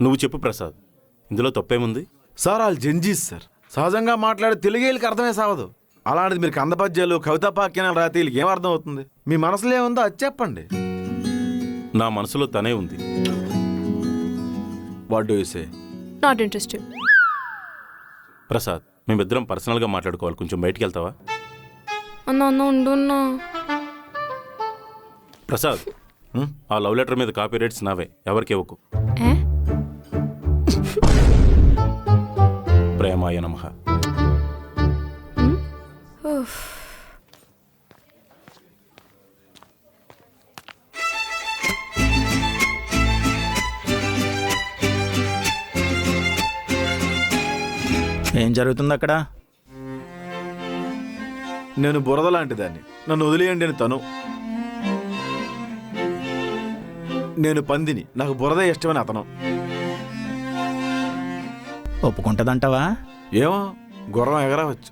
నువ్వు చెప్పు ప్రసాద్, ఇందులో తప్పేముంది? సార్ వాళ్ళు జంజీస్ సార్, సహజంగా మాట్లాడే తెలుగు వీళ్ళకి అర్థమే సాగదు. అలాంటిది మీరు కందపద్యాలు కవితా పాఖ్యానాలు రాతే వీళ్ళకి ఏం అర్థం అవుతుంది? మీ మనసులో ఏముందో అది చెప్పండి. నా మనసులో తనే ఉంది. What do you say? Not interested. Prasad, మేమిద్దరం పర్సనల్గా మాట్లాడుకోవాలి, కొంచెం బయటికి వెళ్తావా? అన్న ఉండు అన్నా. ప్రసాద్, ఆ లవ్ లెటర్ మీద కాపీ రైట్స్ నావే, ఎవరికి ఇవ్వకు. ఏ? ప్రేమాయ నమః. ఏం జరుగుతుంది అక్కడ? నేను బురద లాంటి దాన్ని, నన్ను వదిలేయండి అని తను. నేను పందిని, నాకు బురద ఇష్టమని అతను. ఒప్పుకుంటదంటావా? ఏమో, గుర్రం ఎగరవచ్చు.